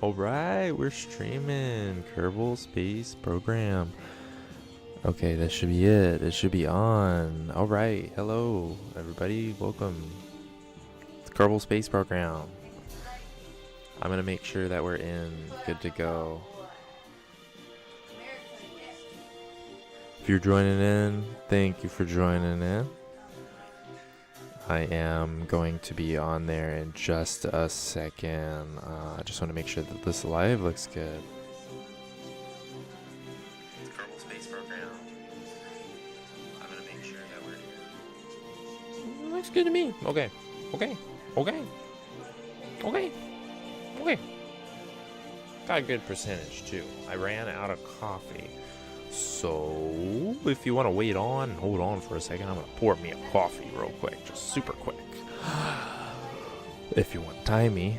Alright, we're streaming Kerbal Space Program. Okay, that should be it. It should be on. Alright, hello everybody. Welcome to Kerbal Space Program. I'm gonna make sure that we're in. Good to go. If you're joining in, thank you for joining in. I am going to be on there in just a second. I just want to make sure that this live looks good. It's Kerbal Space Program. I'm going to make sure that we're here. Looks good to me. Okay. Got a good percentage too. I ran out of coffee. So, if you want to wait on, hold on for a second. I'm going to pour me a coffee real quick, just super quick. If you want timey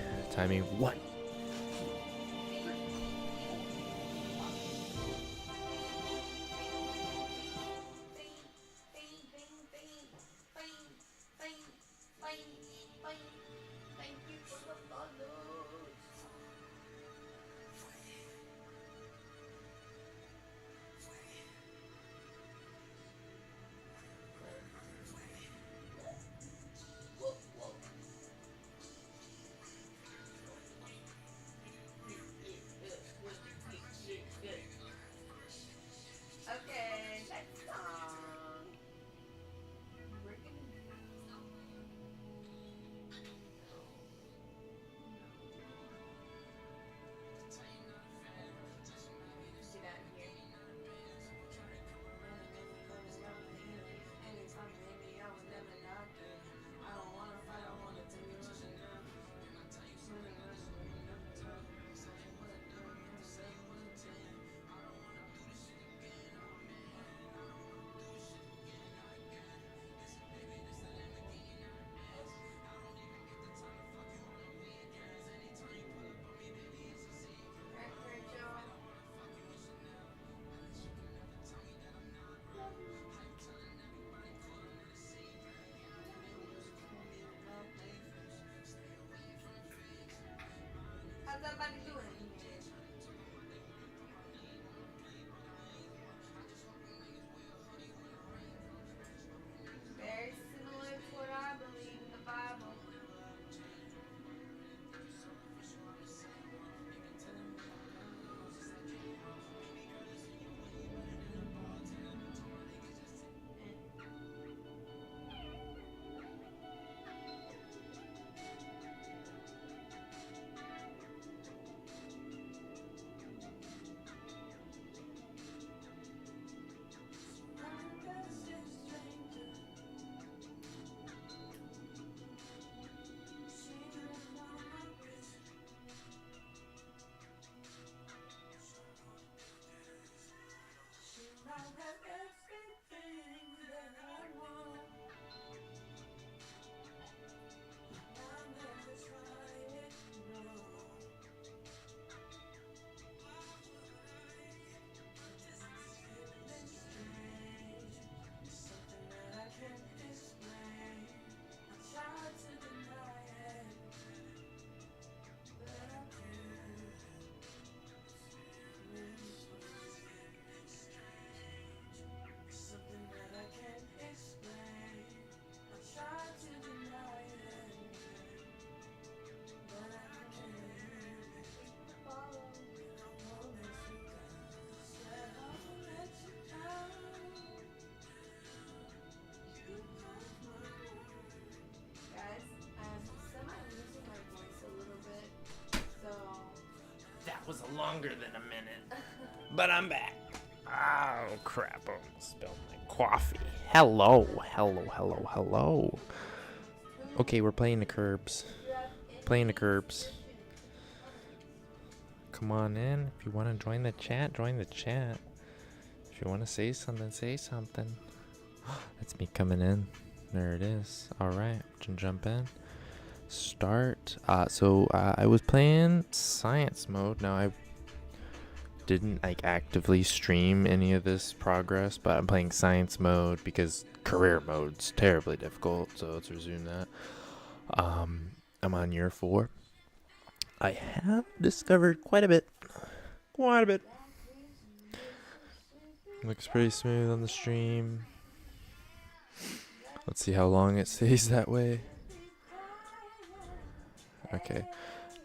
what? That was longer than a minute, but I'm back. Oh crap, I almost spilled my coffee. Hello. Okay, we're playing the curbs. Come on in. If you want to join the chat, join the chat. If you want to say something, say something. That's me coming in. There it is. Alright, can jump in. Start. So I was playing science mode. Now I didn't like actively stream any of this progress, but I'm playing science mode because career mode's terribly difficult. So let's resume that. I'm on year 4. I have discovered quite a bit. Quite a bit. Looks pretty smooth on the stream. Let's see how long it stays that way. Okay.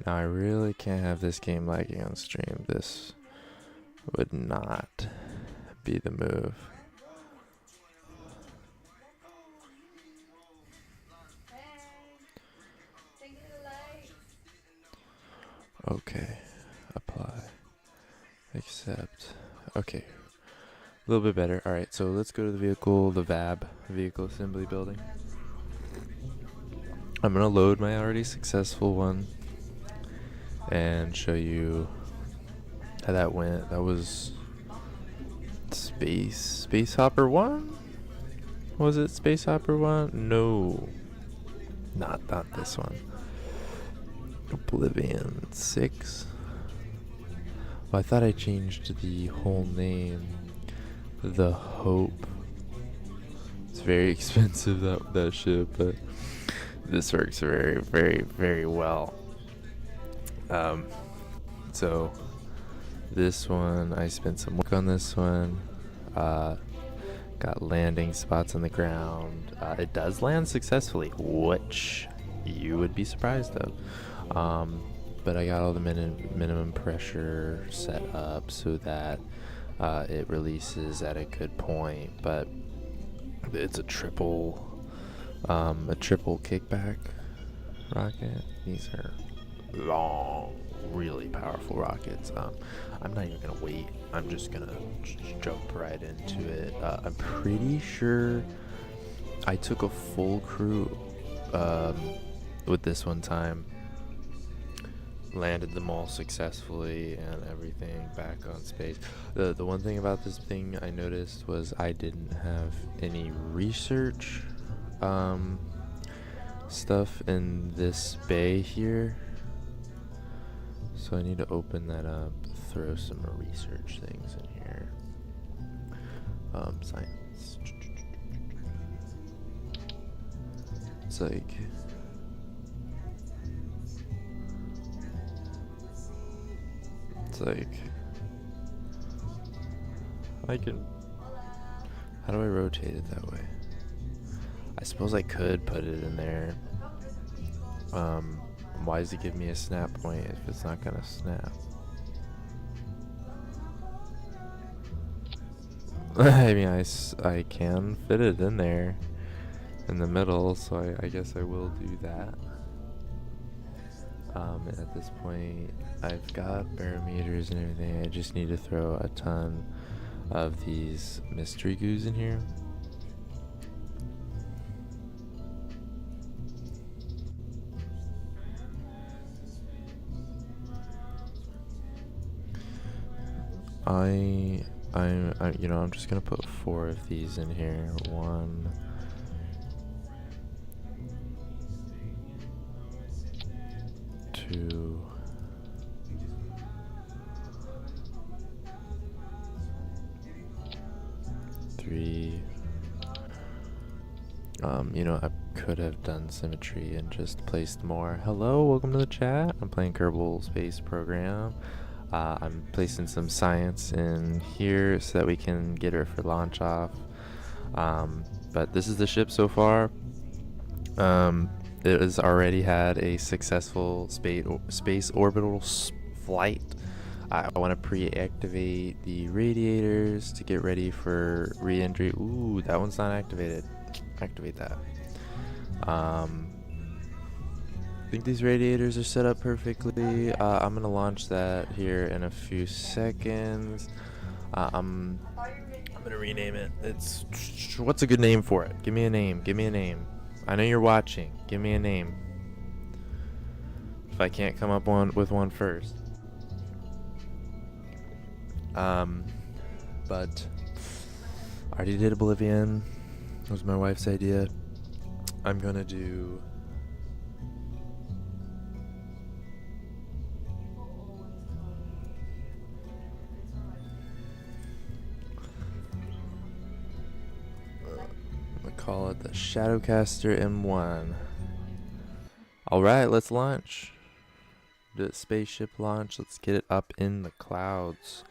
Now I really can't have this game lagging on stream. This would not be the move. Okay. Apply. Accept. Okay. A little bit better. Alright, so let's go to the vehicle, the VAB, vehicle assembly building. I'm going to load my already successful one and show you how that went. That was Space Hopper 1? Was it Space Hopper 1? No. Not this one. Oblivion 6. Well, I thought I changed the whole name. The Hope. It's very expensive, that ship, but this works very, very, very well. So this one, I spent some work on this one. Got landing spots on the ground. It does land successfully, which you would be surprised of. But I got all the minimum pressure set up so that it releases at a good point. But it's a triple kickback rocket. These are long, really powerful rockets. I'm not even gonna wait. I'm just gonna jump right into it. I'm pretty sure I took a full crew with this one time. Landed them all successfully and everything back on space. The one thing about this thing I noticed was I didn't have any research stuff in this bay here. So I need to open that up, throw some research things in here. Science. It's like how do I rotate it that way? I suppose I could put it in there. Why does it give me a snap point if it's not gonna snap? I mean, I can fit it in there in the middle, so I guess I will do that. At this point, I've got barometers and everything. I just need to throw a ton of these mystery goos in here. I'm just gonna put 4 of these in here. 1, 2, 3. I could have done symmetry and just placed more. Hello, welcome to the chat. I'm playing Kerbal Space Program. I'm placing some science in here so that we can get her for launch off. But this is the ship so far. It has already had a successful space orbital flight. I want to pre-activate the radiators to get ready for re-entry. Ooh, that one's not activated. Activate that. I think these radiators are set up perfectly. I'm gonna launch that here in a few seconds. I'm gonna rename it. What's a good name for it? Give me a name. Give me a name. I know you're watching. Give me a name. If I can't come up with one first. But I already did Oblivion. It was my wife's idea. I'm gonna do call it the Shadowcaster M1. Alright, let's launch. The spaceship launch. Let's get it up in the clouds.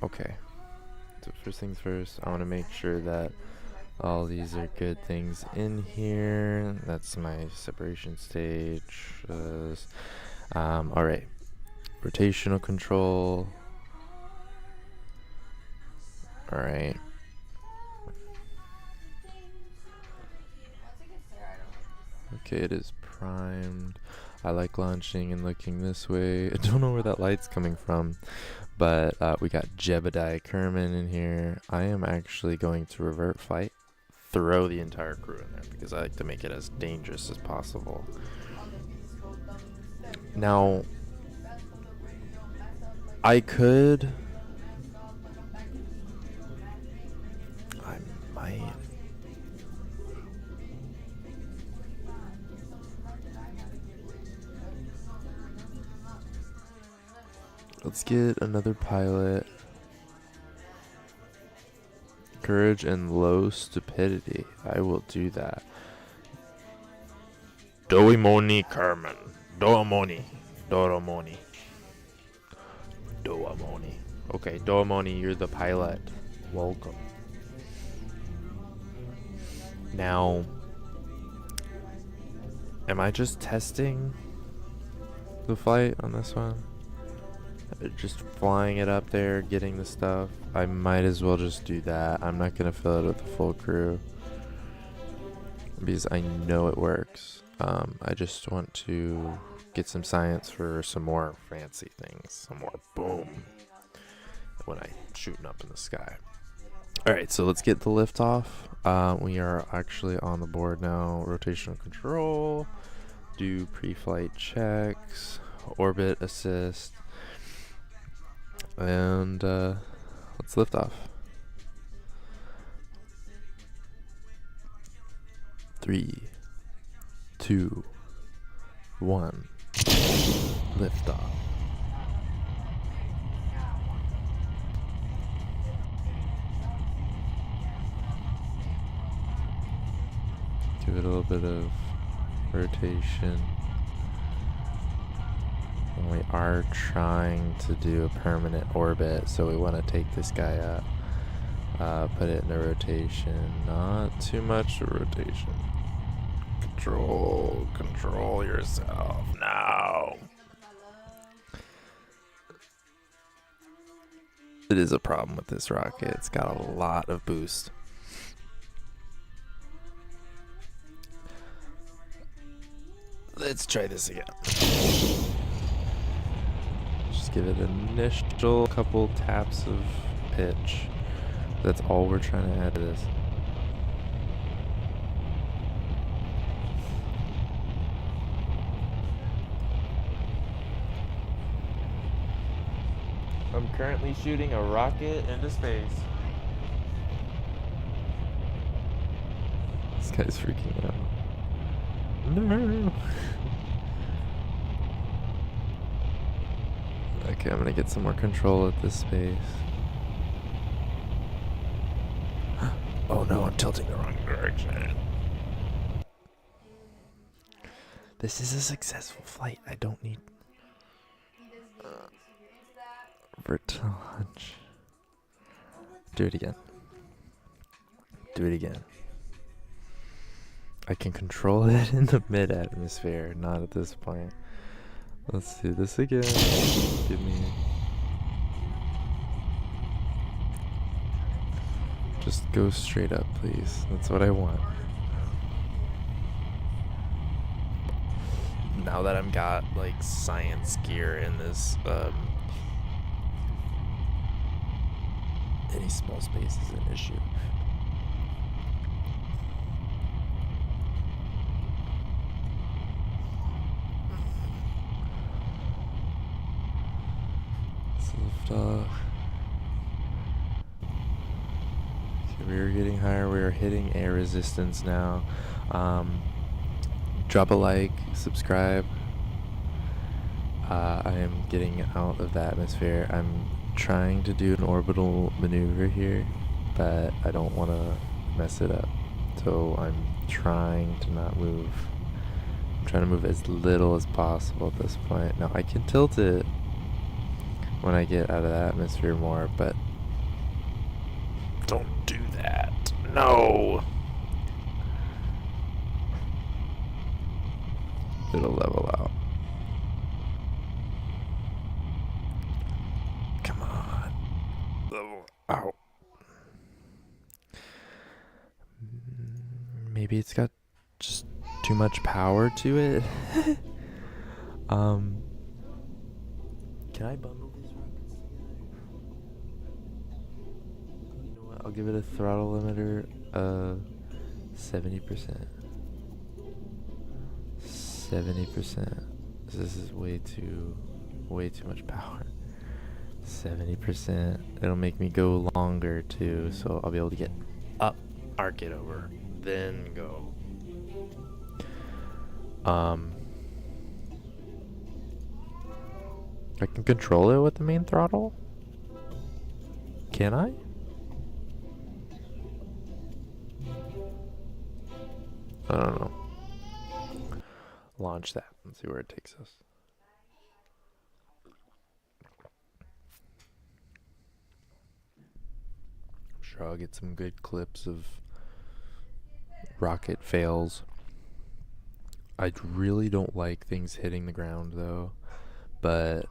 Okay. So first things first, I want to make sure that all these are good things in here. That's my separation stage. Alright. Rotational control. Alright. Okay, it is primed. I like launching and looking this way. I don't know where that light's coming from, but we got Jebediah Kerman in here. I am actually going to revert flight, throw the entire crew in there because I like to make it as dangerous as possible. Now, I could... I might... Let's get another pilot. Courage and low stupidity. I will do that. Doimoni Kerman. Doamoni. Doromoni. Doamoni. Okay, Doamoni, you're the pilot. Welcome. Now, am I just testing the flight on this one? Just flying it up there, getting the stuff. I might as well just do that. I'm not gonna fill it with the full crew because I know it works. I just want to get some science for some more fancy things, some more boom when I'm shooting up in the sky. Alright, so let's get the lift off. We are actually on the board now. Rotational control, do pre-flight checks, orbit assist, and let's lift off. 3, 2, 1, lift off. Give it a little bit of rotation. And we are trying to do a permanent orbit, so we want to take this guy up, put it in a rotation, not too much rotation. Control yourself now. It is a problem with this rocket. It's got a lot of boost. Let's try this again. Just give it an initial couple taps of pitch. That's all we're trying to add to this. I'm currently shooting a rocket into space. This guy's freaking out. No. Okay, I'm gonna get some more control at this space. Oh no, I'm tilting the wrong direction. This is a successful flight. I don't need vertical launch. Do it again. Do it again. I can control it in the mid-atmosphere, not at this point. Let's do this again. Give me... Just go straight up, please. That's what I want. Now that I've got, like, science gear in this, any small space is an issue. Lift off. Okay, we are getting higher. We are hitting air resistance now. Drop a like, subscribe. I am getting out of the atmosphere. I'm trying to do an orbital maneuver here, but I don't want to mess it up. So I'm trying to not move. I'm trying to move as little as possible at this point. Now I can tilt it when I get out of the atmosphere more, but don't do that. No! It'll level out. Come on. Level out. Maybe it's got just too much power to it. Can I bundle these rockets together? You know what? I'll give it a throttle limiter of 70%. 70%. This is way too much power. 70%. It'll make me go longer too, so I'll be able to get up, arc it over, then go. I can control it with the main throttle? Can I? I don't know. Launch that and see where it takes us. I'm sure I'll get some good clips of rocket fails. I really don't like things hitting the ground though, but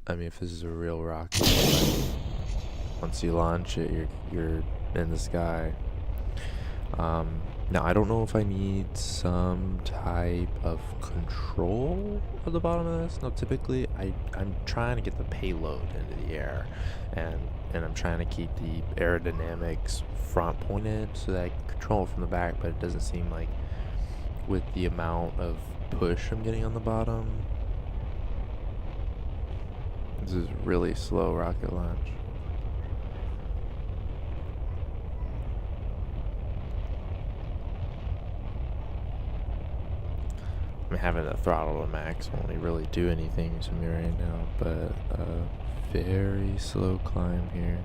I mean, if this is a real rocket, like, once you launch it, you're in the sky. Now I don't know if I need some type of control at the bottom of this. No, typically I'm trying to get the payload into the air, and I'm trying to keep the aerodynamics front pointed so that I can control it from the back. But it doesn't seem like, with the amount of push I'm getting on the bottom, this is really slow rocket launch. I mean, having the throttle to max won't really do anything to me right now, but a very slow climb here.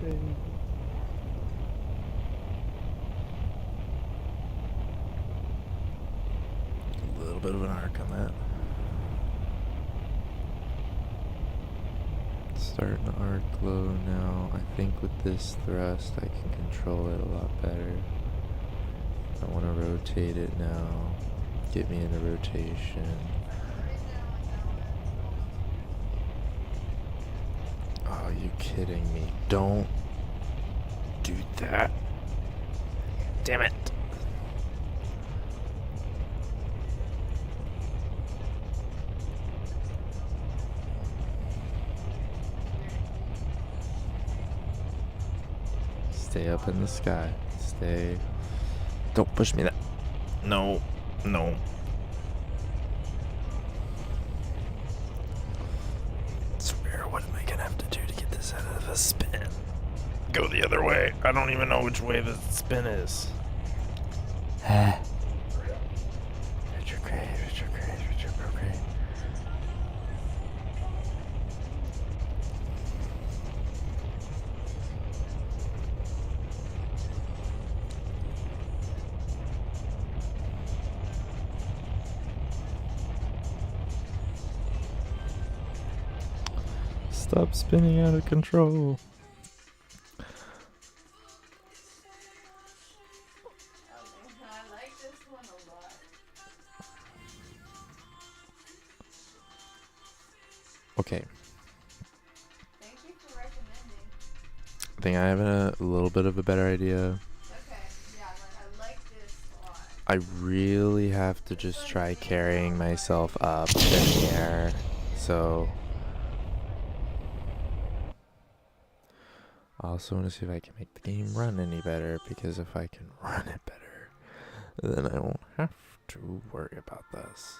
A little bit of an arc on that. Starting to arc low now. I think with this thrust I can control it a lot better. I want to rotate it now. Get me into rotation. Oh, are you kidding me? Don't do that. Damn it. Stay up in the sky. Stay. Don't push me that. No. No. I swear, what am I gonna have to do to get this out of the spin? Go the other way. I don't even know which way the spin is. Retrograde. Stop spinning out of control. I like this one a lot. Okay. Thank you for recommending. I think I have a little bit of a better idea. Okay, yeah, I like this a lot. I really have to just try carrying myself up in the air. So I also want to see if I can make the game run any better, because if I can run it better, then I won't have to worry about this.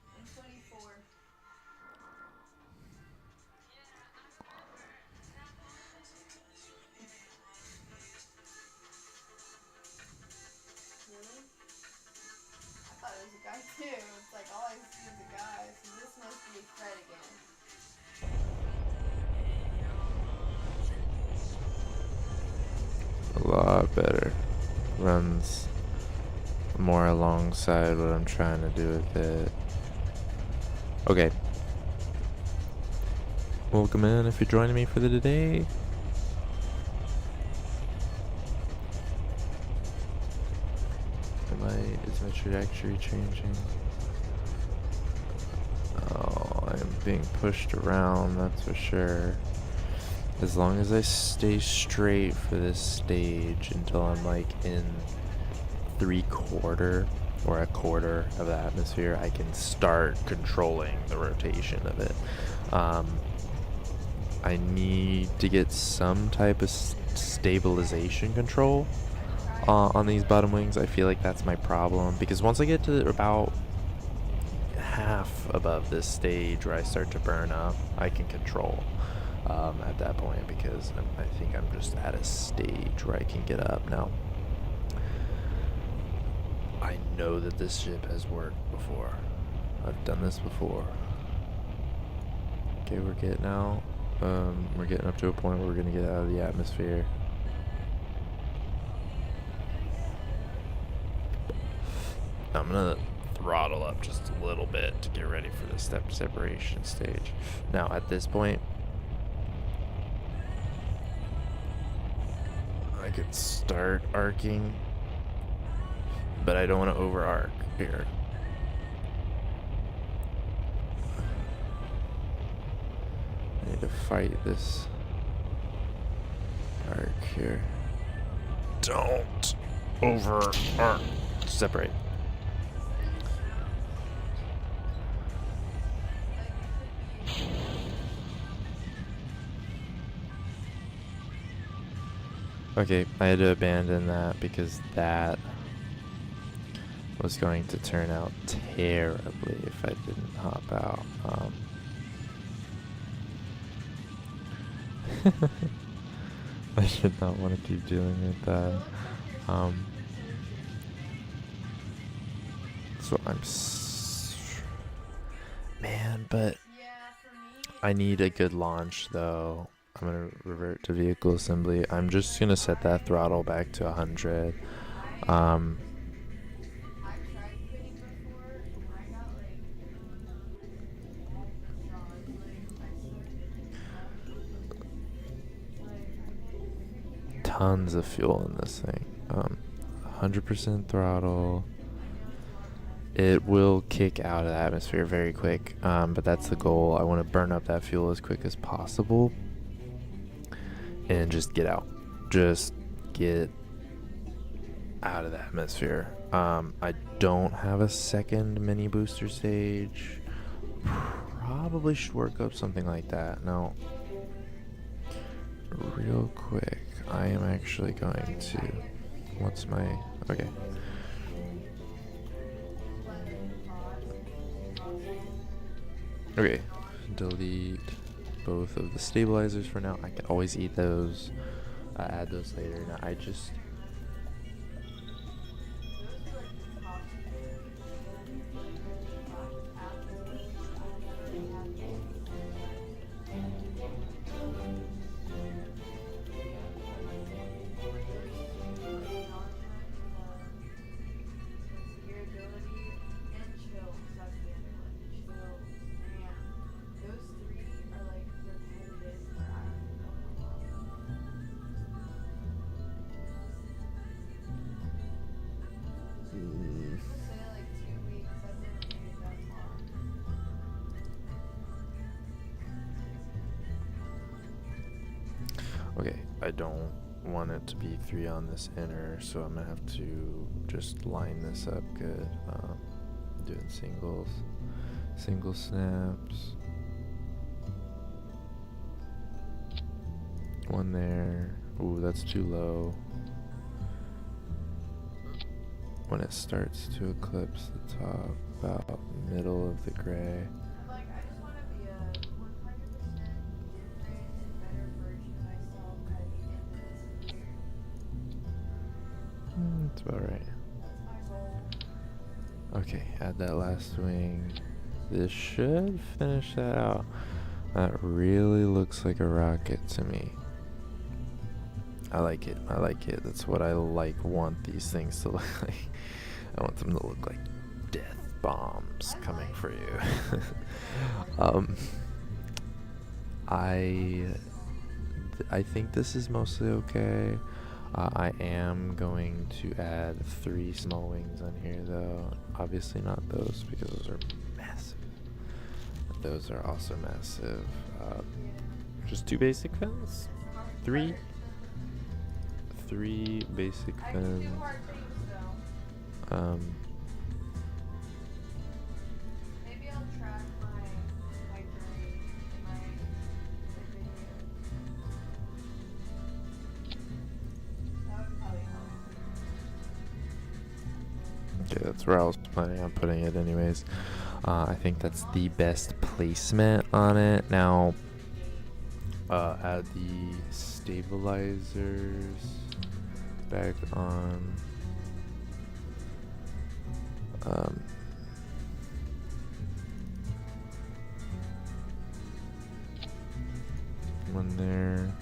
I'm 24. Really? I thought it was a guy too. It's like all I see is a guy, so this must be Fred again. A lot better. Runs more alongside what I'm trying to do with it. Okay. Welcome in if you're joining me for the today. Is my trajectory changing? Oh, I'm being pushed around, that's for sure. As long as I stay straight for this stage until I'm like in 3/4 or a quarter of the atmosphere, I can start controlling the rotation of it. I need to get some type of stabilization control on these bottom wings. I feel like that's my problem, because once I get to about half above this stage where I start to burn up, I can control at that point, because I think I'm just at a stage where I can get up now. I know that this ship has worked before. I've done this before. Okay, we're getting out. We're getting up to a point where we're gonna get out of the atmosphere. I'm gonna throttle up just a little bit to get ready for the step separation stage. Now at this point, I could start arcing, but I don't want to over arc here. I need to fight this arc here. Don't over arc. Separate. Okay, I had to abandon that because that was going to turn out terribly if I didn't hop out. I should not want to keep dealing with that. So man, but I need a good launch though. I'm gonna revert to vehicle assembly. I'm just gonna set that throttle back to 100. Tons of fuel in this thing. 100% throttle. It will kick out of the atmosphere very quick, but that's the goal. I want to burn up that fuel as quick as possible and just get out. Just get out of the atmosphere. I don't have a second mini booster stage. Probably should work up something like that. No. Real quick, I am actually going to... What's my... Okay. Okay. Delete both of the stabilizers for now. I can always eat those. Add those later. Now I just... Okay, I don't want it to be 3 on this inner, so I'm gonna have to just line this up good. Doing single snaps. one there. Ooh, that's too low. When it starts to eclipse the top, about middle of the gray. Like, I just want to be a 100% different and better version of myself by the end of this year. That's about right. That's my goal. Okay, add that last wing. This should finish that out. That really looks like a rocket to me. I like it. I like it. That's what I want these things to look like. I want them to look like death bombs coming for you. I think this is mostly okay. I am going to add 3 small wings on here though. Obviously not those because those are massive. Those are also massive. Just 2 basic fins? 3 basic I can do fins. hard things though. Maybe I'll track my journey in my video. That would probably help. Okay, that's where I was planning on putting it anyways. I think that's the best placement on it. Now, add the stabilizers back on. One there.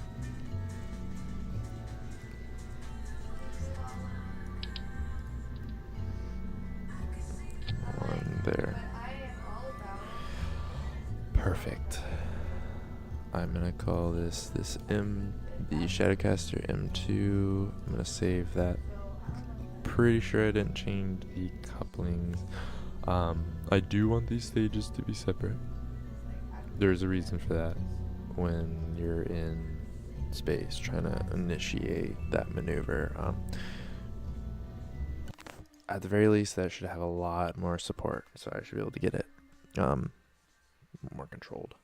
One there. Perfect. I'm gonna call this the Shadowcaster M2. I'm gonna save that. Pretty sure I didn't change the couplings. I do want these stages to be separate. There's a reason for that. When you're in space trying to initiate that maneuver, at the very least that should have a lot more support, so I should be able to get it more controlled.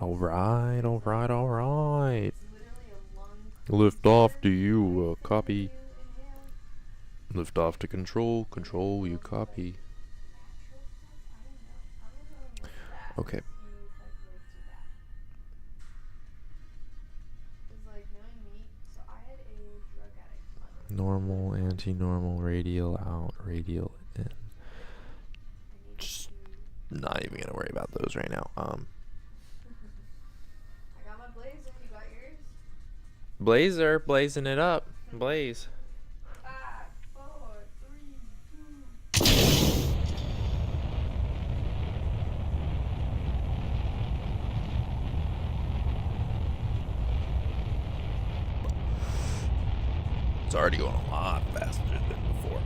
Alright. Lift off, do you copy? Lift off to control, you copy. Okay. Normal, anti-normal, radial out, radial in. Just not even gonna worry about those right now. I got my blazer, you got yours? Blazer, blazing it up. Blaze. 5, 4, 3, 2. It's already going a lot faster than before.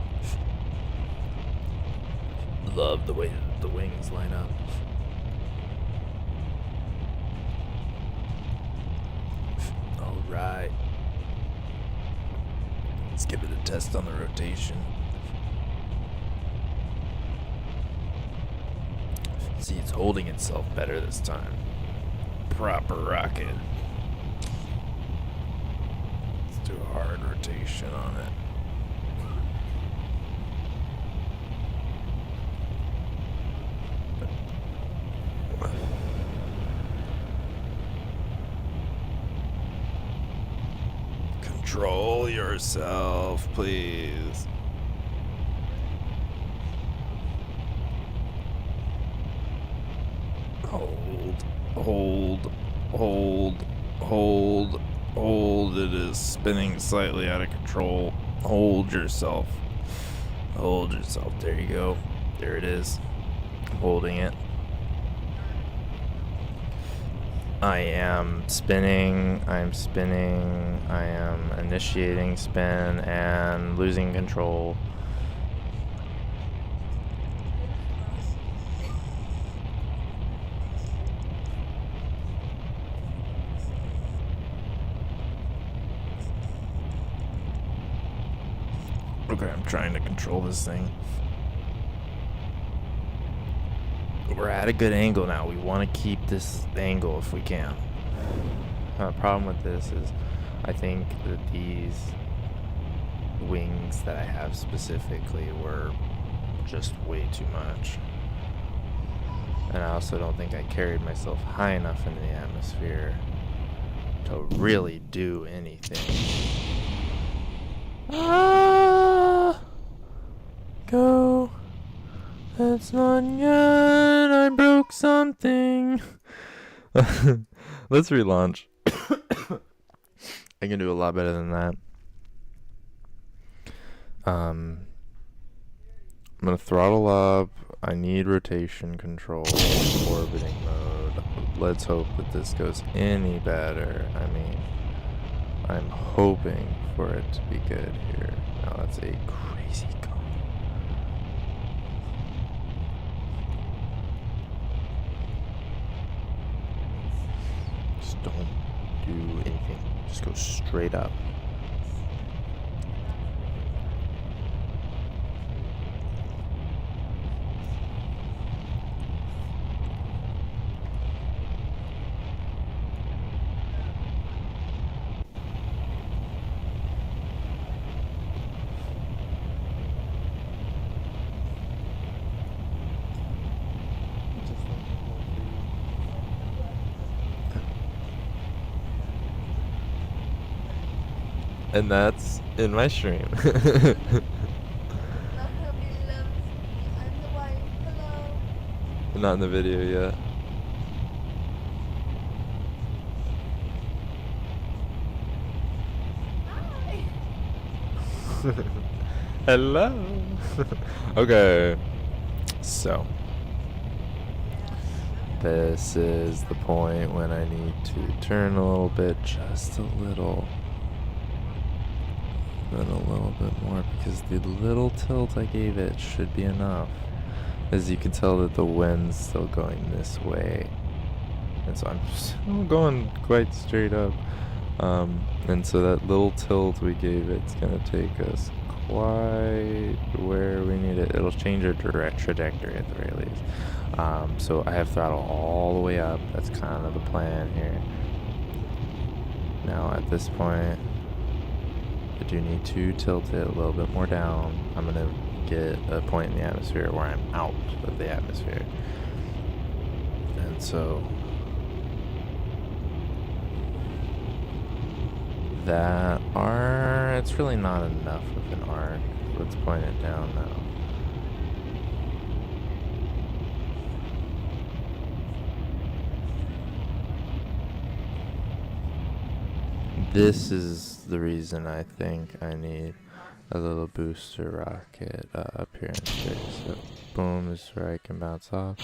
Love the way that the wings line up. Alright. Let's give it a test on the rotation. See, it's holding itself better this time. Proper rocket. Let's do a hard rotation on it. Control yourself, please. Hold. It is spinning slightly out of control. Hold yourself. There you go. There it is. I'm holding it. I am spinning. I am initiating spin and losing control. Okay, I'm trying to control this thing. we're at a good angle now. We want to keep this angle if we can. Problem with this is I think that these wings that I have specifically were just way too much. And I also don't think I carried myself high enough into the atmosphere to really do anything. Ah! Go. That's not yet. I broke something. Let's relaunch. I can do a lot better than that. I'm gonna throttle up. I need rotation control, orbiting mode. Let's hope that this goes any better. I mean, I'm hoping for it to be good here. Now that's a crazy cone. Just don't do anything. Just go straight up. And that's in my stream. Love how he loves me. I'm the wife. Hello. Not in the video yet. Hi. Hello. Okay. So this is the point when I need to turn a little bit, just a little. Then a little bit more, because the little tilt I gave it should be enough. As you can tell that the wind's still going this way, and so I'm still going quite straight up. And so that little tilt we gave it's gonna take us quite where we need it. It'll change our direct trajectory at the very least. So I have throttle all the way up. That's kind of the plan here. Now at this point, I do need to tilt it a little bit more down. I'm gonna get a point in the atmosphere where I'm out of the atmosphere. And so that arc, it's really not enough of an arc. Let's point it down now. This is the reason I think I need a little booster rocket up here in space. So boom, this is where I can bounce off.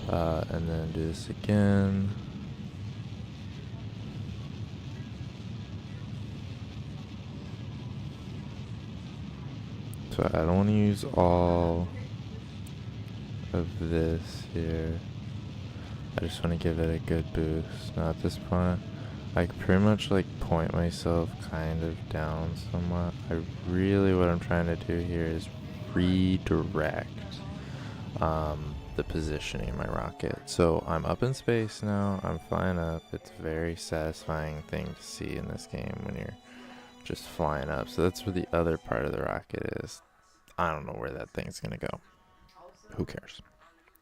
And then do this again. So I don't want to use all of this here. I just want to give it a good boost. Now at this point, I can pretty much like point myself kind of down somewhat. What I'm trying to do here is redirect the positioning of my rocket. So I'm up in space now, I'm flying up. It's a very satisfying thing to see in this game when you're just flying up. So that's where the other part of the rocket is. I don't know where that thing's gonna go. Who cares?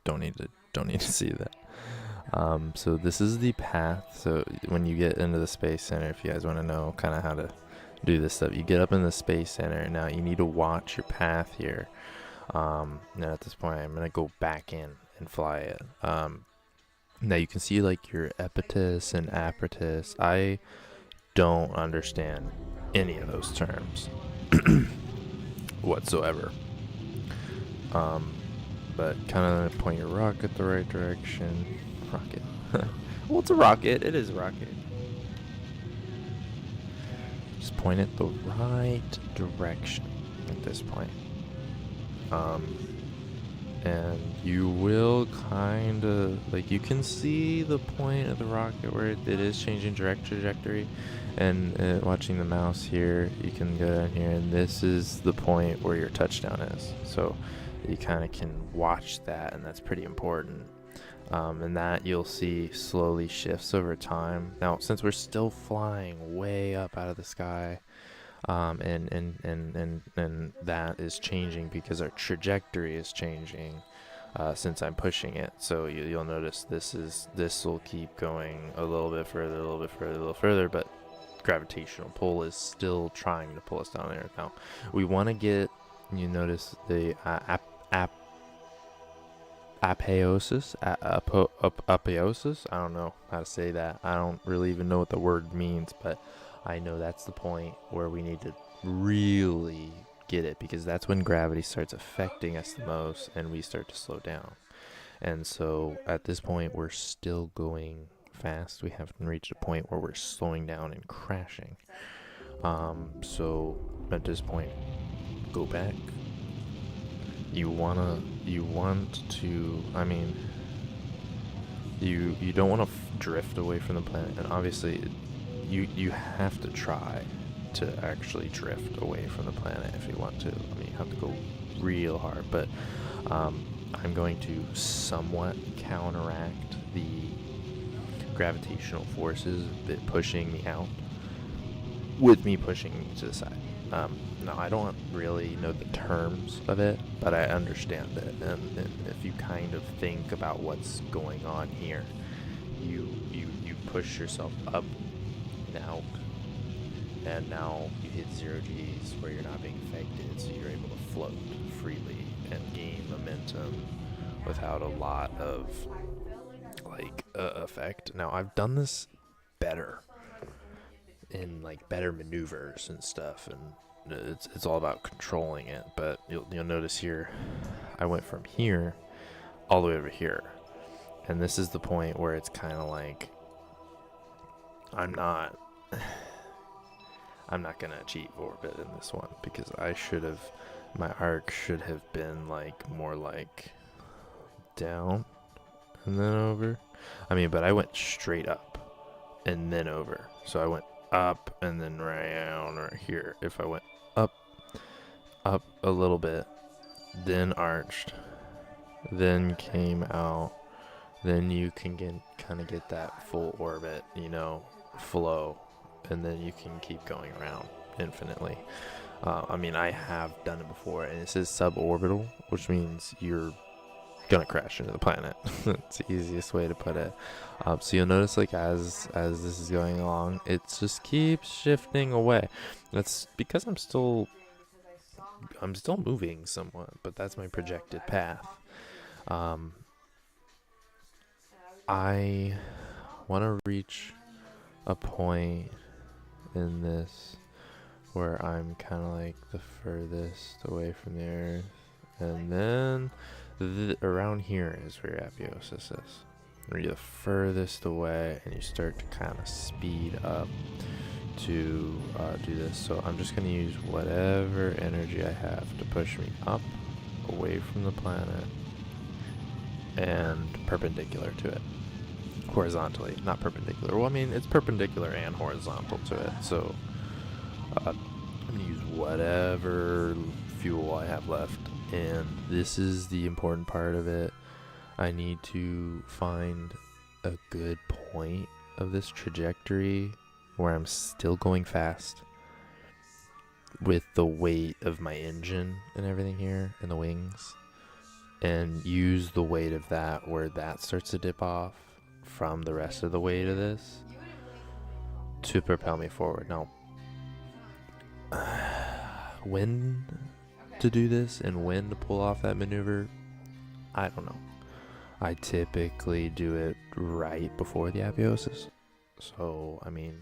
Don't need to see that. So this is the path. So when you get into the Space Center, if you guys want to know kind of how to do this stuff, you get up in the Space Center. Now you need to watch your path here. Now at this point, I'm gonna go back in and fly it. Now you can see like your epitus and apertus. I don't understand any of those terms whatsoever. But kind of point your rocket the right direction. Rocket. Well, it's a rocket. It is a rocket. Just point it the right direction at this point. And you will kind of, like, you can see the point of the rocket where it is changing direct trajectory. And watching the mouse here, you can go down here, and this is the point where your touchdown is. So you kind of can watch that, and that's pretty important. And that you'll see slowly shifts over time. Now, since we're still flying way up out of the sky, and that is changing because our trajectory is changing since I'm pushing it. So you'll notice this will keep going a little bit further, a little bit further, a little further, but gravitational pull is still trying to pull us down there. Now, we want to get, you notice the apoeosis, apoeosis. I don't know how to say that. I don't really even know what the word means, but I know that's the point where we need to really get it, because that's when gravity starts affecting us the most and we start to slow down. And so at this point, we're still going fast. We haven't reached a point where we're slowing down and crashing. So at this point, go back. You want to, I mean, you don't want to drift away from the planet, and obviously you have to try to actually drift away from the planet if you want to. I mean, you have to go real hard, but I'm going to somewhat counteract the gravitational forces that pushing me out with me pushing me to the side. Now, I don't really know the terms of it, but I understand it. And if you kind of think about what's going on here, you push yourself up and out, and now you hit 0 G's where you're not being affected, so you're able to float freely and gain momentum without a lot of effect. Now, I've done this better in better maneuvers and stuff, and it's all about controlling it. But you'll notice here, I went from here all the way over here, and this is the point where it's kind of like I'm not gonna achieve orbit in this one, because my arc should have been more down and then over. I mean, but I went straight up and then over. So I went up and then around right here. If I went up a little bit, then arched, then came out, then you can kind of get that full orbit, flow, and then you can keep going around infinitely. I mean, I have done it before, and it says suborbital, which means you're gonna crash into the planet. It's the easiest way to put it. So you'll notice as this is going along, it just keeps shifting away. That's because I'm still moving somewhat, but that's my projected path. I want to reach a point in this where I'm kind of the furthest away from the Earth, and then around here is where apoeosis is, where you're the furthest away, and you start to kind of speed up to do this. So I'm just going to use whatever energy I have to push me up, away from the planet, and perpendicular to it. Horizontally, not perpendicular. Well, I mean, it's perpendicular and horizontal to it. So I'm going to use whatever fuel I have left. And this is the important part of it. I need to find a good point of this trajectory where I'm still going fast with the weight of my engine and everything here and the wings, and use the weight of that where that starts to dip off from the rest of the weight of this to propel me forward. Now, when to do this and when to pull off that maneuver, I don't know. I typically do it right before the apoeosis. So, I mean,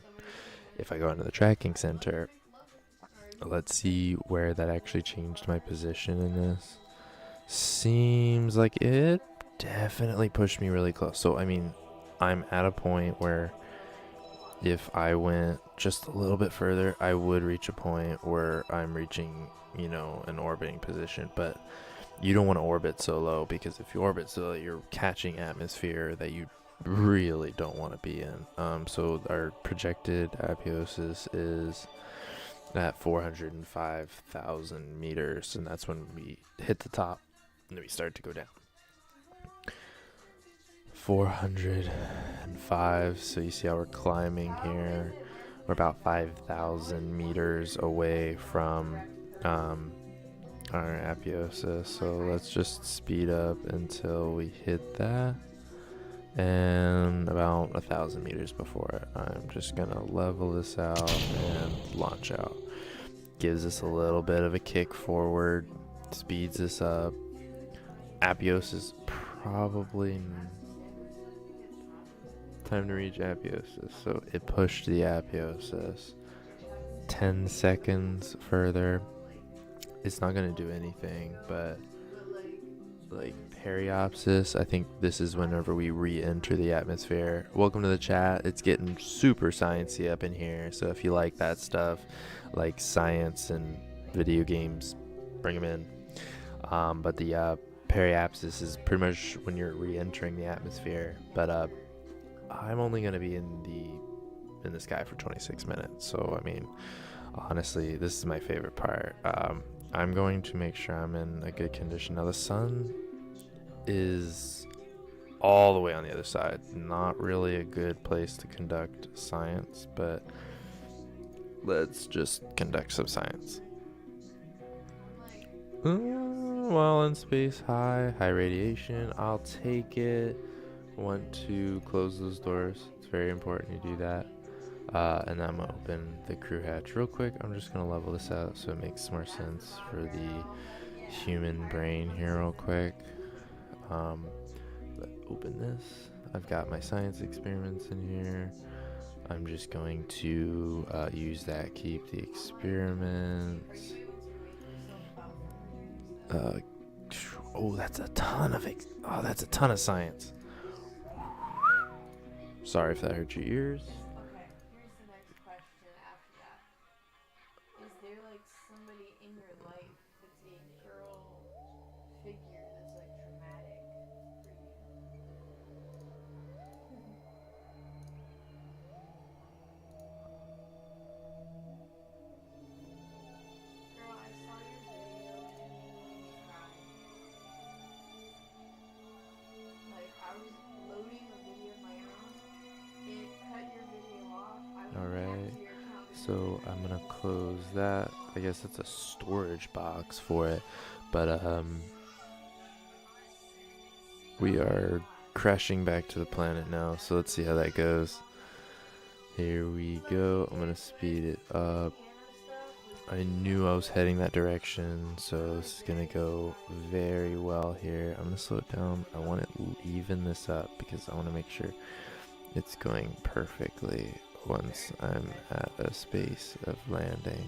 if I go into the tracking center, let's see where that actually changed my position in this. Seems like it definitely pushed me really close. So, I mean, I'm at a point where if I went just a little bit further, I would reach a point where I'm reaching, an orbiting position. But you don't want to orbit so low, because if you orbit so low, you're catching atmosphere that you really don't want to be in. So our projected apoeosis is at 405,000 meters, and that's when we hit the top and then we start to go down. 405. So you see how we're climbing here. We're about 5,000 meters away from our apotheosis. So let's just speed up until we hit that. And about 1,000 meters before it, I'm just gonna level this out and launch out. Gives us a little bit of a kick forward, speeds us up. Apotheosis probably time to reach apotheosis, so it pushed the apotheosis 10 seconds further. It's not gonna do anything, but like periapsis, I think this is whenever we re-enter the atmosphere. Welcome to the chat. It's getting super sciencey up in here, so if you like that stuff, like science and video games, bring them in. But the periapsis is pretty much when you're re-entering the atmosphere. But I'm only gonna be in the sky for 26 minutes, so I mean, honestly, this is my favorite part. I'm going to make sure I'm in a good condition. Now the sun is all the way on the other side. Not really a good place to conduct science, but let's just conduct some science. While in space, high radiation, I'll take it. Want to close those doors. It's very important you do that. And I'm gonna open the crew hatch real quick. I'm just gonna level this out so it makes more sense for the human brain here real quick. Open this. I've got my science experiments in here. I'm just going to use that. Keep the experiments. That's a ton of that's a ton of science. Sorry if that hurt your ears. Okay, here's the next question after that. Is there like somebody in your life that's a girl figure that's like traumatic for you? Girl, I saw your video and you made me cry. Like, I was loading a video of my own, it cut your video off. I went back Alright, to your account. so I'm gonna close that. I guess it's a storage box for it, but we are crashing back to the planet now, so let's see how that goes. Here we go. I'm gonna speed it up. I knew I was heading that direction, so this is gonna go very well here. I'm gonna slow it down. I want to even this up because I want to make sure it's going perfectly once I'm at a space of landing.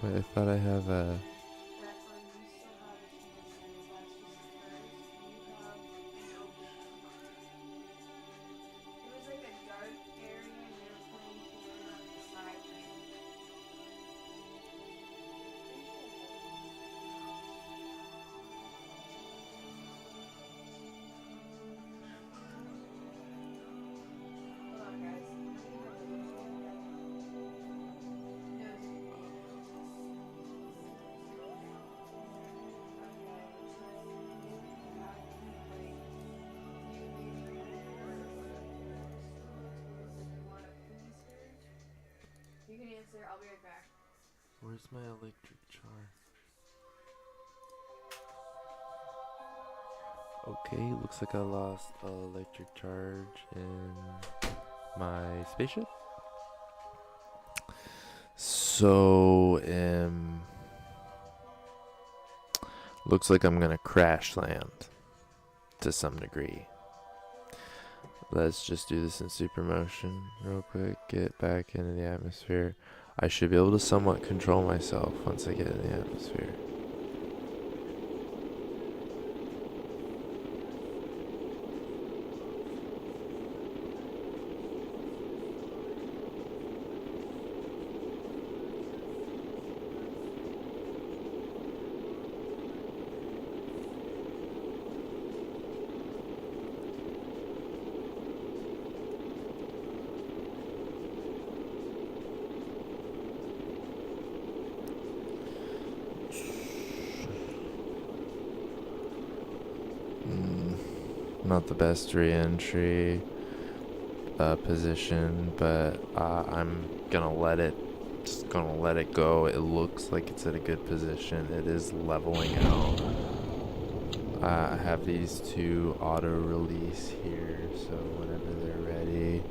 Wait, I thought I have a... You can answer. I'll be right back. Where's my electric charge? Okay, looks like I lost electric charge in my spaceship. So, looks like I'm gonna crash land to some degree. Let's just do this in super motion real quick. Get back into the atmosphere. I should be able to somewhat control myself once I get in the atmosphere. Not the best re-entry position, but I'm gonna let it go. It looks like it's at a good position. It is leveling out. I have these two auto release here, so whenever they're ready.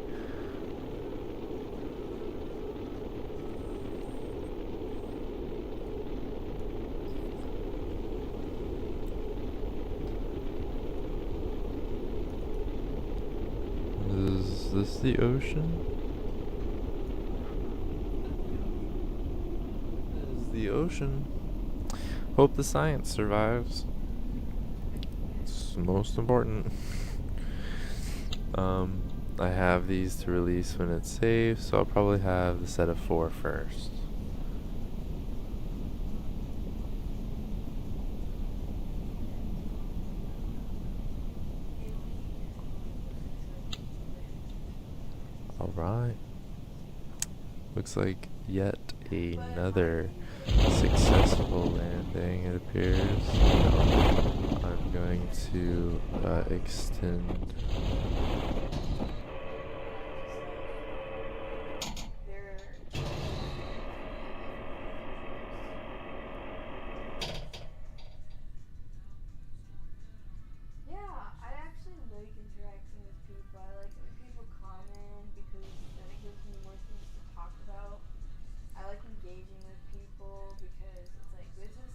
Is this the ocean? This is the ocean. Hope the science survives. It's most important. I have these to release when it's safe, so I'll probably have the set of 4 first. Alright. Looks like yet another successful landing, it appears. I'm going to extend. Yeah, I actually like interacting with people. I like when people comment because then it gives me more things to talk about. I like engaging with people because it's like this is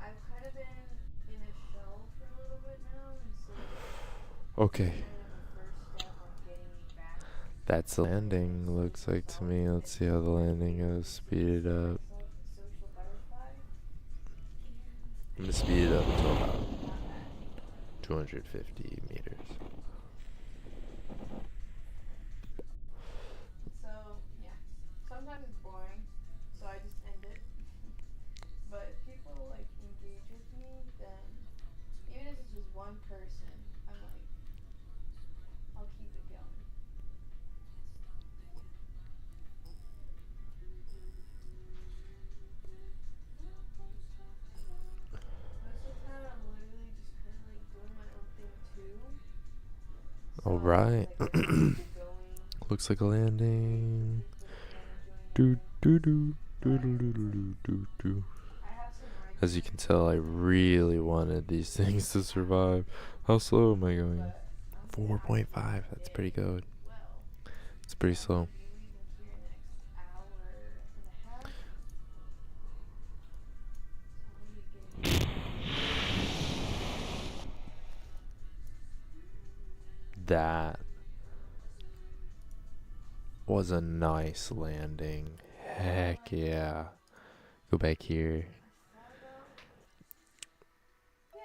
I've kind of been in a shell for a little bit now, and so Okay. kind of a first step on getting me back. That's the landing, looks like to me. Let's see how the landing goes. Speed it up. Myself a social butterfly, I'm gonna speed it up until about not bad. 250 meters. So yeah, sometimes it's boring, so I just end it. But if people like engage with me, then even if it's just one person, I'm like, I'll keep it going. Most of the time, I'm literally just kind of like doing my own thing too. So Alright. like, I keep it going. Looks like a landing. People Do kind of join do in. do do do do do do. I have some regular. As you can tell, I really wanted these things to survive. How slow am I going? 4.5. That's pretty good. Well, It's pretty slow. be leaving here next hour and a half. So I'll be getting. That was a nice landing. Heck yeah. Go back here. Yeah.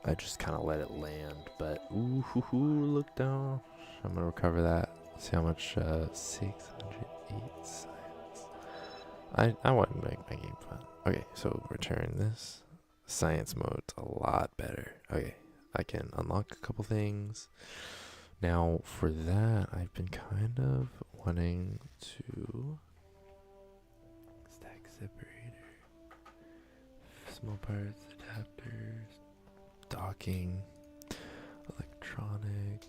I just kind of let it land, but ooh, hoo, hoo, look down. I'm gonna recover that. See how much 608 science. I want to make my game fun. Okay, so return this. Science mode's a lot better. Okay, I can unlock a couple things. Now for that, I've been kind of wanting to stack separator, small parts, adapters, docking, electronics,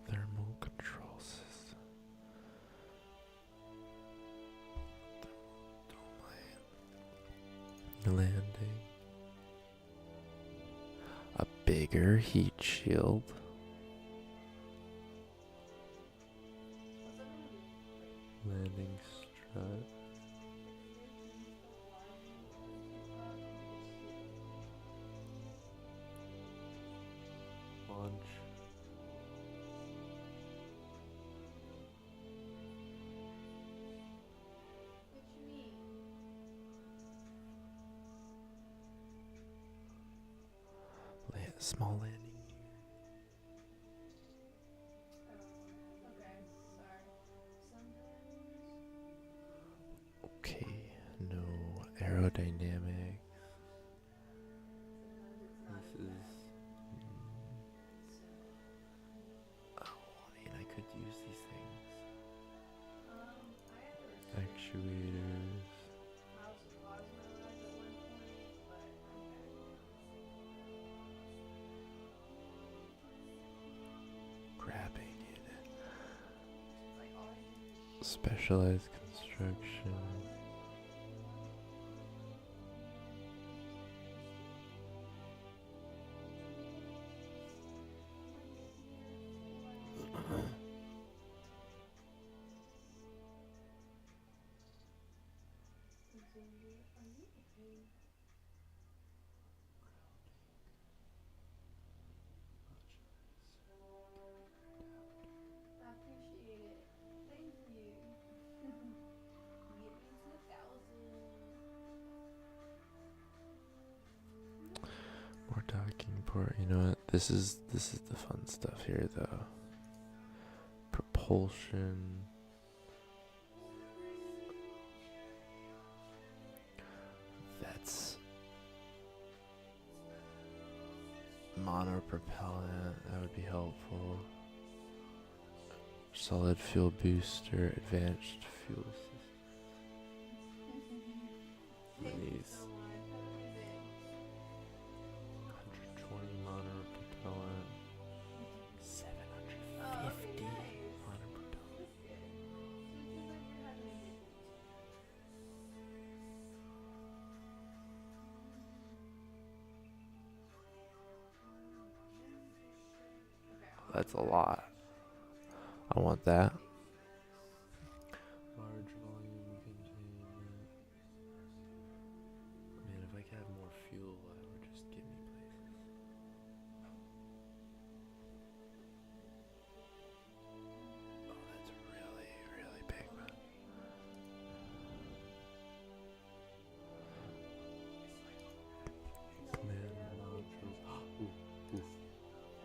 thermal control system, landing, a bigger heat shield, landing strut, launch, What you mean? small landing. Okay, sorry. Sometimes. Okay, no aerodynamics. This is. Oh, I mean, I could use these things. I have a Actuators. mouse plasma. Specialized construction. I appreciate it. Thank you. Get me to 1,000. More docking port. You know what? This is the fun stuff here, though. Propulsion. That's monopropellant. That would be helpful. Solid fuel booster. Advanced fuel system. These 120 monopropellant. 750 monopropellant. That's a lot. I want that. Large volume containment. Man, if I could have more fuel, that would just get me places. Oh, that's really, really big, man.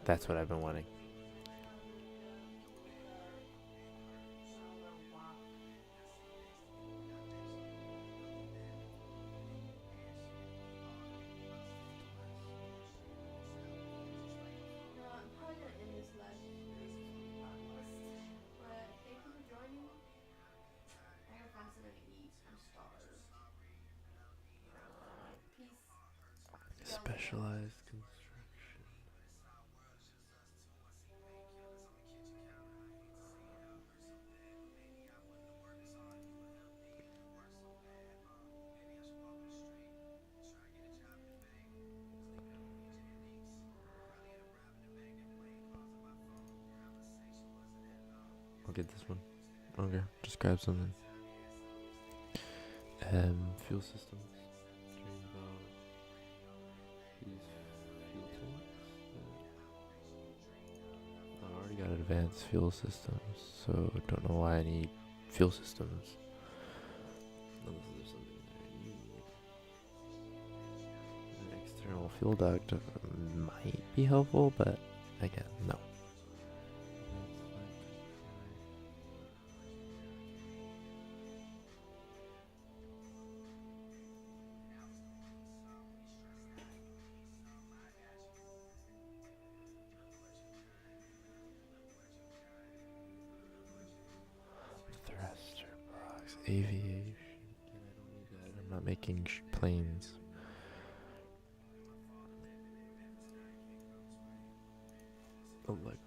That's what I've been wanting. I'm probably gonna end this live but thank you for joining me. I gotta find something to eat. I'm starved. Peace. Specialized construction. I'll get this one. Okay, just grab something. Fuel systems. Kerbal. These fuel tanks. I already got advanced fuel systems, so I don't know why I need fuel systems. Unless there's something there you need. An external fuel duct might be helpful, but again, no. Thruster box, aviation. I don't need that. I'm not making planes. Lexdrix.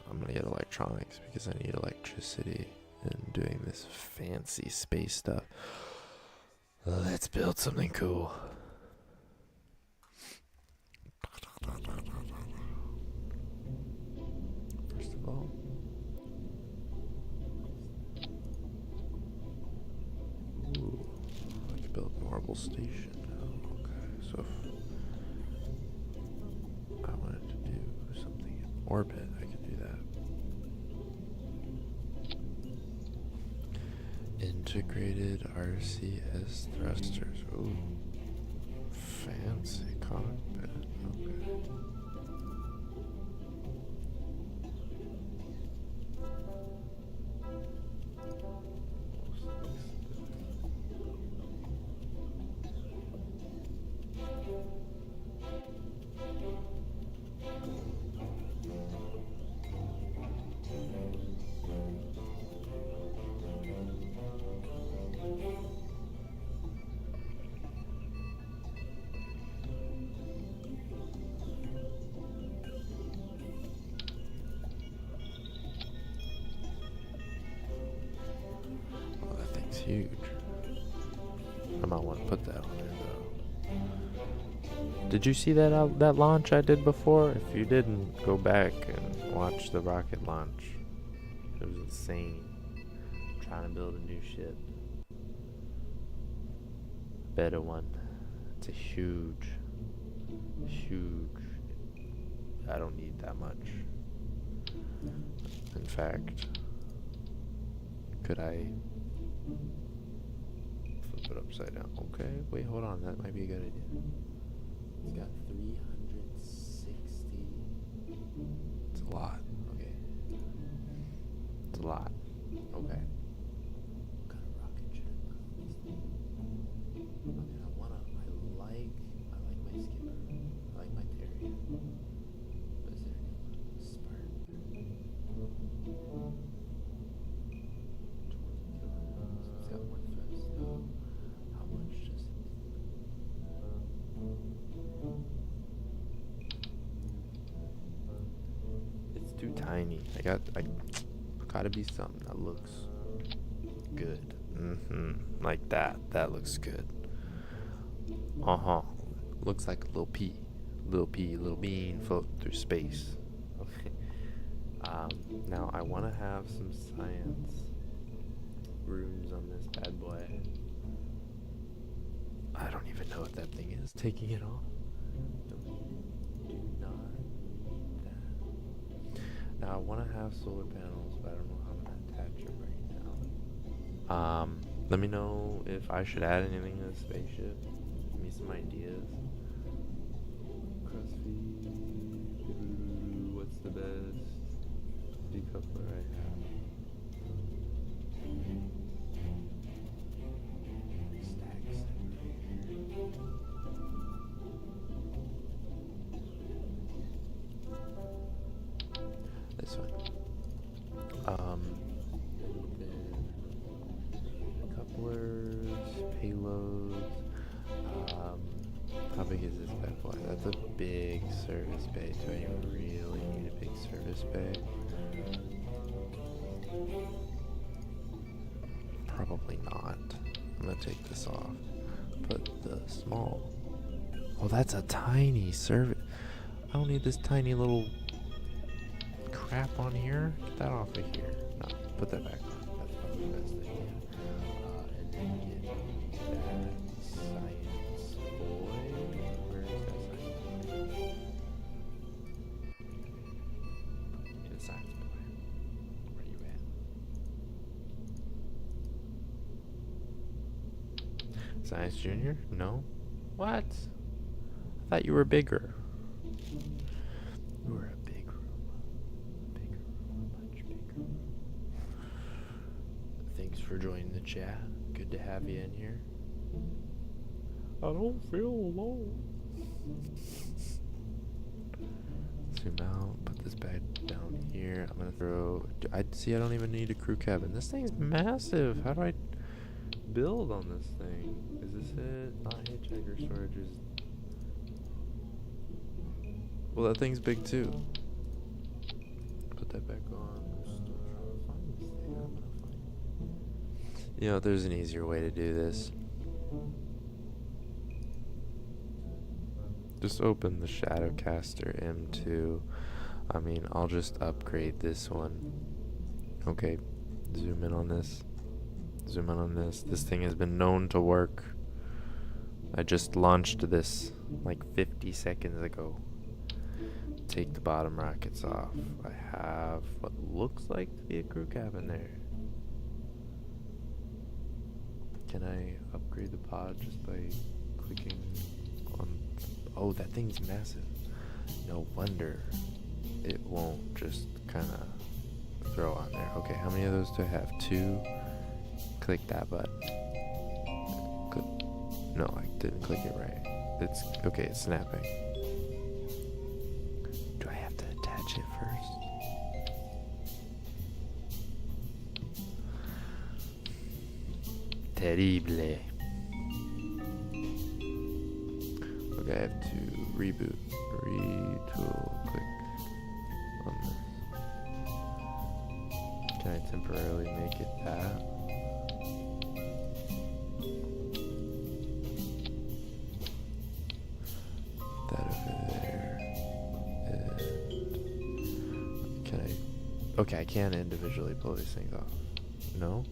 I'm gonna get electronics because I need electricity and doing this fancy space stuff. Let's build something cool. First of all, ooh, let's build Marble Station. Oh, okay, so if I wanted to do something in orbit, I could do that. Integrated RCS thrusters. Ooh, fancy cockpit. Okay. huge. I might want to put that on there though. Did you see that launch I did before? If you didn't, go back and watch the rocket launch. It was insane. Trying to build a new ship. Better one. It's a huge. I don't need that much. In fact, could I flip it upside down? Okay, wait, hold on. That might be a good idea. It's got 360. It's a lot. Okay. It's a lot. Okay. What kind of rocket ship? I mean, I like my skipper. I like my Terrier. But is there any Spark? 20 kilograms. It's got one thrust though. How much does it? It's too tiny. I gotta be something that looks good. Like that. That looks good. Looks like a little pea, little bean floating through space. Okay. Now I want to have some science rooms on this bad boy. I don't even know what that thing is. Taking it off. Do not need that. Now I want to have solar panels, but I don't know how I'm gonna attach them right now. Let me know if I should add anything to the spaceship. Give me some ideas. Crossfeed. What's the best decoupler I have? Stacks. This one. Couplers, payloads. How big is this bad boy? That's a big service bay. Do I even really need a big service bay? Probably not. I'm gonna take this off. Put the small. Oh, that's a tiny service. I don't need this tiny little crap on here. Get that off of here. No, put that back on. That's probably the best idea. And then get that science boy. Where is that science boy? Get a science boy. Where you at? Science Junior? No. What? I thought you were bigger. You were a big room. Bigger room, much bigger room. Thanks for joining the chat. Good to have you in here. I don't feel alone. Zoom out, put this bag down here. I'm gonna throw. I don't even need a crew cabin. This thing's massive. How do I build on this thing? Is this it? Not hitchhiker storage is. Well, that thing's big too. Put that back on. I'm still trying to find this thing. I'm gonna find it. You know, there's an easier way to do this. Just open the Shadowcaster M2. I mean, I'll just upgrade this one. Okay, zoom in on this. Zoom in on this. This thing has been known to work. I just launched this like 50 seconds ago. Take the bottom rockets off. I have what looks like to be a crew cabin there. Can I upgrade the pod just by clicking on... Oh, that thing's massive. No wonder it won't just kind of throw on there. Okay, how many of those do I have? 2. Click that button. Click. No, I didn't click it right. It's okay, it's snapping. Do I have to attach it first? Terrible. Okay, I have to reboot. Retool. Click on this. Can I temporarily make it that? Okay, I can individually pull these things off. No?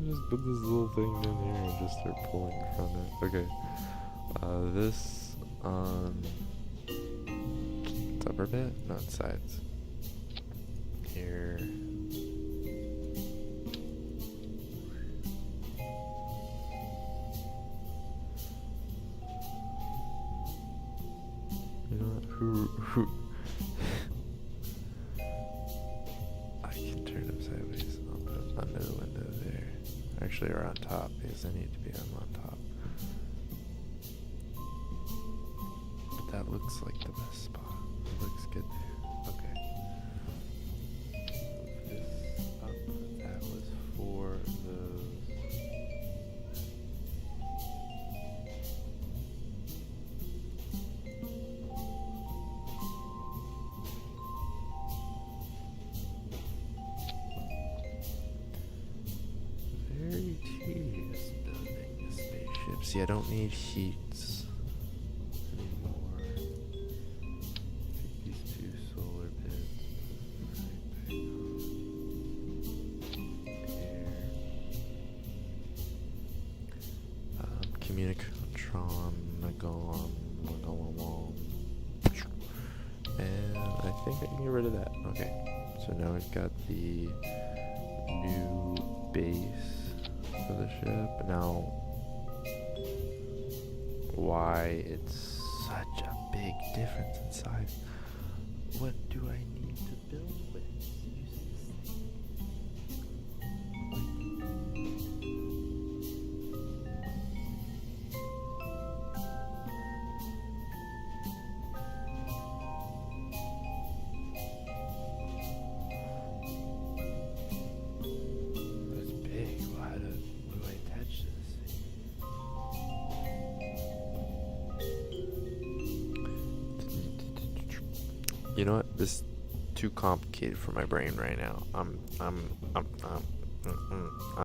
Just put this little thing in here and just start pulling from it. Okay. This on the upper bit? Not sides. Here. You know what? Who I can turn them sideways. I'll put them under the window there. Actually, or on top, because they need to be on top. But that looks like the best spot. It looks good there. Okay. Move this up. That was for those. Very tedious building a spaceship. See, I don't need heats anymore. Take these two solar bits. Here. Communicatron, and I think I can get rid of that. Okay, so now we've got the new base for the ship. Now, why it's such a big difference in size? What do I need to build with? That's big. Well, how do I attach this? You know what? This is too complicated for my brain right now.